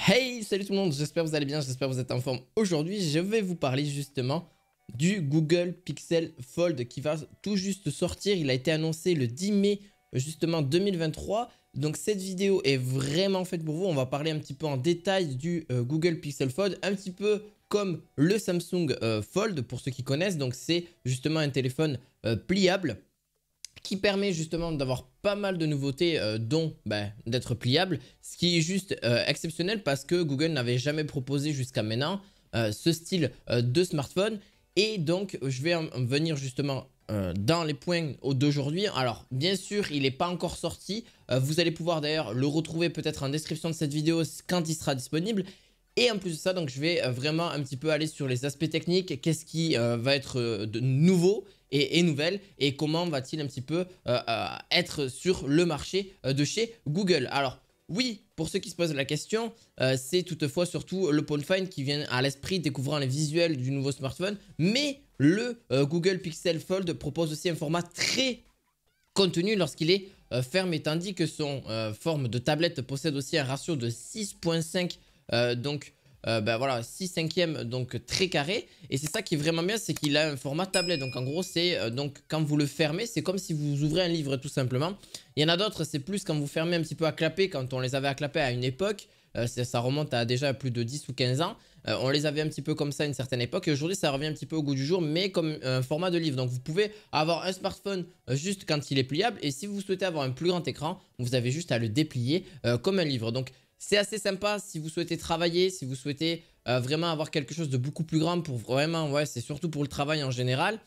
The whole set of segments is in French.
Hey, salut tout le monde, j'espère que vous allez bien, j'espère que vous êtes en forme. Aujourd'hui, je vais vous parler justement du Google Pixel Fold qui va tout juste sortir. Il a été annoncé le 10 mai justement 2023. Donc cette vidéo est vraiment faite pour vous. On va parler un petit peu en détail du Google Pixel Fold, un petit peu comme le Samsung Fold pour ceux qui connaissent. Donc c'est justement un téléphone pliable qui permet justement d'avoir pas mal de nouveautés dont d'être pliable, ce qui est juste exceptionnel parce que Google n'avait jamais proposé jusqu'à maintenant ce style de smartphone. Et donc je vais en venir justement dans les points d'aujourd'hui. Alors bien sûr il n'est pas encore sorti, vous allez pouvoir d'ailleurs le retrouver peut-être en description de cette vidéo quand il sera disponible. Et en plus de ça, donc je vais vraiment un petit peu aller sur les aspects techniques, qu'est-ce qui va être de nouveau et nouvelle, et comment va-t-il un petit peu être sur le marché de chez Google. Alors oui, pour ceux qui se posent la question, c'est toutefois surtout le Phone Find qui vient à l'esprit découvrant les visuels du nouveau smartphone, mais le Google Pixel Fold propose aussi un format très contenu lorsqu'il est fermé, tandis que son forme de tablette possède aussi un ratio de 6,5 voilà, 6/5, donc très carré. Et c'est ça qui est vraiment bien, c'est qu'il a un format tablette. Donc en gros, c'est donc quand vous le fermez, c'est comme si vous ouvrez un livre tout simplement. Il y en a d'autres, c'est plus quand vous fermez un petit peu à clapper, quand on les avait à clapper à une époque. Ça remonte à déjà plus de 10 ou 15 ans. On les avait un petit peu comme ça à une certaine époque. Et aujourd'hui, ça revient un petit peu au goût du jour, mais comme un format de livre. Donc vous pouvez avoir un smartphone juste quand il est pliable. Et si vous souhaitez avoir un plus grand écran, vous avez juste à le déplier comme un livre. Donc c'est assez sympa si vous souhaitez travailler, si vous souhaitez vraiment avoir quelque chose de beaucoup plus grand pour vraiment, ouais, c'est surtout pour le travail en général.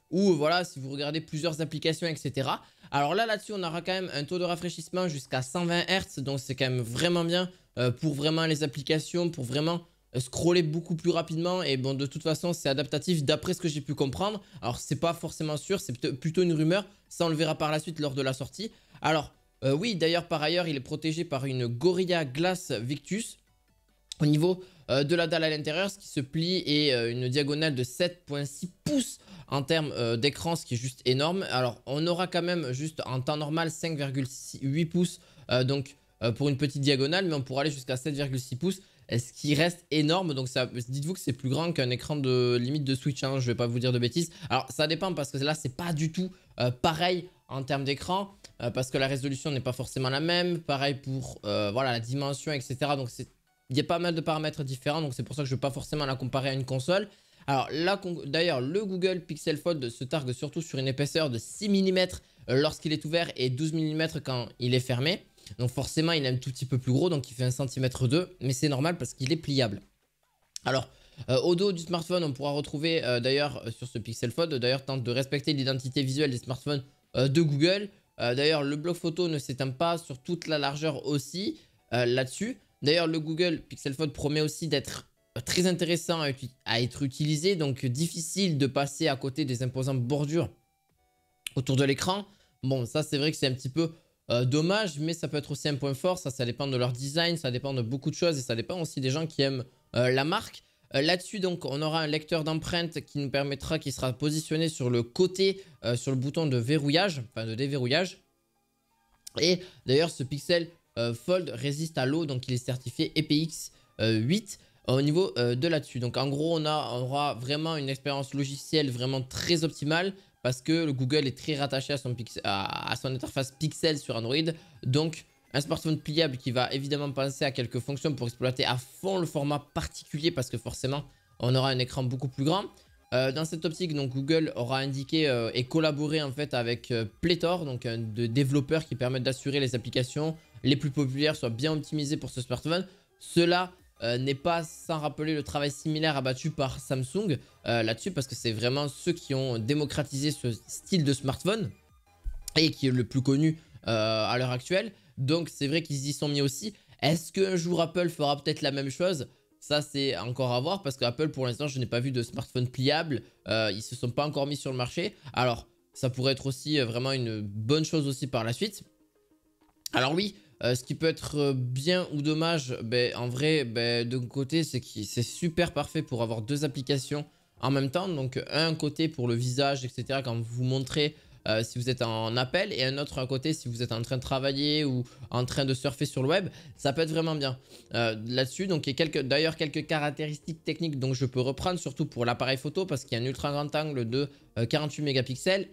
Ou voilà, si vous regardez plusieurs applications, etc. Alors là-dessus, on aura quand même un taux de rafraîchissement jusqu'à 120 Hz. Donc c'est quand même vraiment bien pour vraiment les applications, pour vraiment scroller beaucoup plus rapidement. Et bon, de toute façon, c'est adaptatif d'après ce que j'ai pu comprendre. Alors c'est pas forcément sûr, c'est plutôt une rumeur. Ça, on le verra par la suite lors de la sortie. Alors oui, d'ailleurs, par ailleurs, il est protégé par une Gorilla Glass Victus au niveau de la dalle à l'intérieur, ce qui se plie, et une diagonale de 7,6 pouces en termes d'écran, ce qui est juste énorme. Alors, on aura quand même juste en temps normal 5,8 pouces pour une petite diagonale, mais on pourra aller jusqu'à 7,6 pouces, ce qui reste énorme. Donc, dites-vous que c'est plus grand qu'un écran de limite de Switch, hein, je vais pas vous dire de bêtises. Alors, ça dépend parce que là, c'est pas du tout pareil en termes d'écran. Parce que la résolution n'est pas forcément la même. Pareil pour voilà, la dimension, etc. Donc il y a pas mal de paramètres différents. Donc c'est pour ça que je ne veux pas forcément la comparer à une console. Alors là, d'ailleurs, le Google Pixel Fold se targue surtout sur une épaisseur de 6 mm lorsqu'il est ouvert et 12 mm quand il est fermé. Donc forcément, il est un tout petit peu plus gros. Donc il fait 1,2 cm. Mais c'est normal parce qu'il est pliable. Alors, au dos du smartphone, on pourra retrouver d'ailleurs sur ce Pixel Fold, d'ailleurs, tente de respecter l'identité visuelle des smartphones de Google. D'ailleurs, le bloc photo ne s'éteint pas sur toute la largeur aussi là-dessus. D'ailleurs, le Google Pixel Fold promet aussi d'être très intéressant à être utilisé. Donc, difficile de passer à côté des imposantes bordures autour de l'écran. Bon, ça, c'est vrai que c'est un petit peu dommage, mais ça peut être aussi un point fort. Ça dépend de leur design, ça dépend de beaucoup de choses et ça dépend aussi des gens qui aiment la marque. Là-dessus, donc, on aura un lecteur d'empreintes qui nous permettra, qui sera positionné sur le côté, sur le bouton de verrouillage, enfin de déverrouillage. Et d'ailleurs, ce Pixel Fold résiste à l'eau, donc il est certifié IPX8 au niveau de là-dessus. Donc en gros, on aura vraiment une expérience logicielle vraiment très optimale parce que le Google est très rattaché à son interface Pixel sur Android. Donc un smartphone pliable qui va évidemment penser à quelques fonctions pour exploiter à fond le format particulier parce que forcément, on aura un écran beaucoup plus grand. Dans cette optique, donc, Google aura indiqué et collaboré en fait avec pléthore de développeurs qui permettent d'assurer les applications les plus populaires soient bien optimisées pour ce smartphone. Cela n'est pas sans rappeler le travail similaire abattu par Samsung là-dessus parce que c'est vraiment ceux qui ont démocratisé ce style de smartphone et qui est le plus connu à l'heure actuelle. Donc c'est vrai qu'ils y sont mis aussi. Est-ce qu'un jour Apple fera peut-être la même chose ? Ça, c'est encore à voir parce qu'Apple, pour l'instant, je n'ai pas vu de smartphone pliable. Ils ne se sont pas encore mis sur le marché. Alors, ça pourrait être aussi vraiment une bonne chose aussi par la suite. Alors oui, ce qui peut être bien ou dommage, en vrai, d'un côté, c'est que c'est super parfait pour avoir deux applications en même temps. Donc, un côté pour le visage, etc. Quand vous montrez si vous êtes en appel et un autre à côté si vous êtes en train de travailler ou en train de surfer sur le web. Ça peut être vraiment bien là-dessus. Donc il y a d'ailleurs quelques caractéristiques techniques dont je peux reprendre, surtout pour l'appareil photo parce qu'il y a un ultra grand angle de 48 mégapixels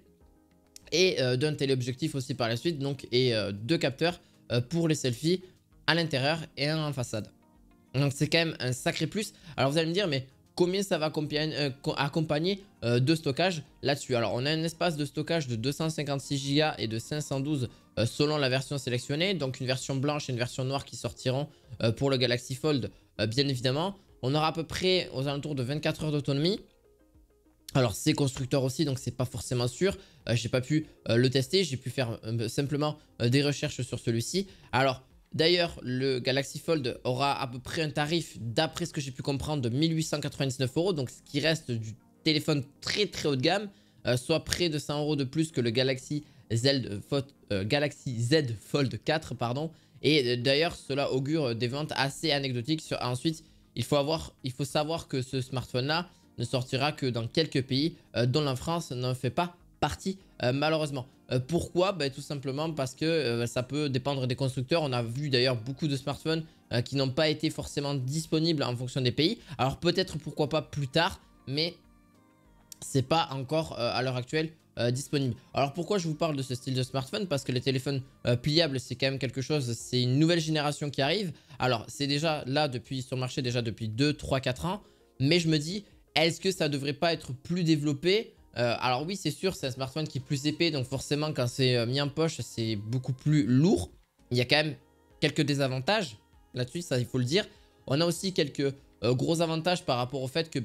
et d'un téléobjectif aussi par la suite, donc, et deux capteurs pour les selfies à l'intérieur et un en façade. Donc c'est quand même un sacré plus. Alors vous allez me dire, mais combien ça va accompagner de stockage là-dessus? Alors on a un espace de stockage de 256 Go et de 512 selon la version sélectionnée. Donc une version blanche et une version noire qui sortiront pour le Galaxy Fold bien évidemment. On aura à peu près aux alentours de 24 heures d'autonomie. Alors c'est constructeur aussi, donc c'est pas forcément sûr. J'ai pas pu le tester, j'ai pu faire simplement des recherches sur celui-ci. Alors d'ailleurs le Galaxy Fold aura à peu près un tarif, d'après ce que j'ai pu comprendre, de 1899 €, donc ce qui reste du téléphone très très haut de gamme, soit près de 100 € de plus que le Galaxy Z Fold 4 pardon. Et d'ailleurs cela augure des ventes assez anecdotiques. Ensuite il faut savoir que ce smartphone là ne sortira que dans quelques pays dont la France n'en fait pas partie malheureusement. Pourquoi? Tout simplement parce que ça peut dépendre des constructeurs. On a vu d'ailleurs beaucoup de smartphones qui n'ont pas été forcément disponibles en fonction des pays. Alors peut-être pourquoi pas plus tard, mais c'est pas encore à l'heure actuelle disponible. Alors pourquoi je vous parle de ce style de smartphone? Parce que les téléphones pliables, c'est quand même quelque chose, c'est une nouvelle génération qui arrive. Alors c'est déjà là sur le marché déjà depuis 2, 3, 4 ans, mais je me dis, est-ce que ça devrait pas être plus développé? Alors oui, c'est sûr, c'est un smartphone qui est plus épais, donc forcément quand c'est mis en poche, c'est beaucoup plus lourd. Il y a quand même quelques désavantages là-dessus, ça il faut le dire. On a aussi quelques gros avantages par rapport au fait que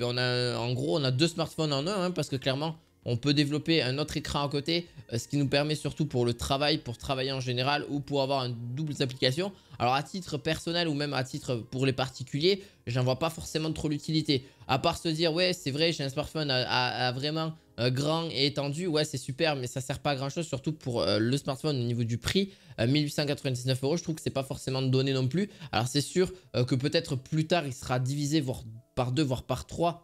en gros on a deux smartphones en un, parce que clairement on peut développer un autre écran à côté, ce qui nous permet surtout pour le travail, pour travailler en général ou pour avoir une double application. Alors à titre personnel ou même à titre pour les particuliers, j'en vois pas forcément trop l'utilité. À part se dire, ouais c'est vrai, j'ai un smartphone à vraiment grand et étendu, ouais c'est super, mais ça sert pas à grand chose, surtout pour le smartphone au niveau du prix. 1899 €, je trouve que c'est pas forcément donné non plus. Alors c'est sûr que peut-être plus tard il sera divisé voire par 2 voire par 3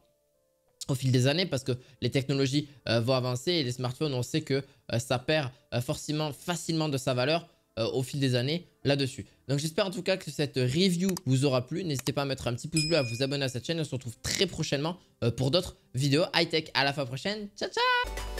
au fil des années, parce que les technologies vont avancer et les smartphones, on sait que ça perd facilement de sa valeur au fil des années là-dessus. Donc j'espère en tout cas que cette review vous aura plu. N'hésitez pas à mettre un petit pouce bleu, à vous abonner à cette chaîne. On se retrouve très prochainement pour d'autres vidéos high-tech. À la fois prochaine. Ciao ciao.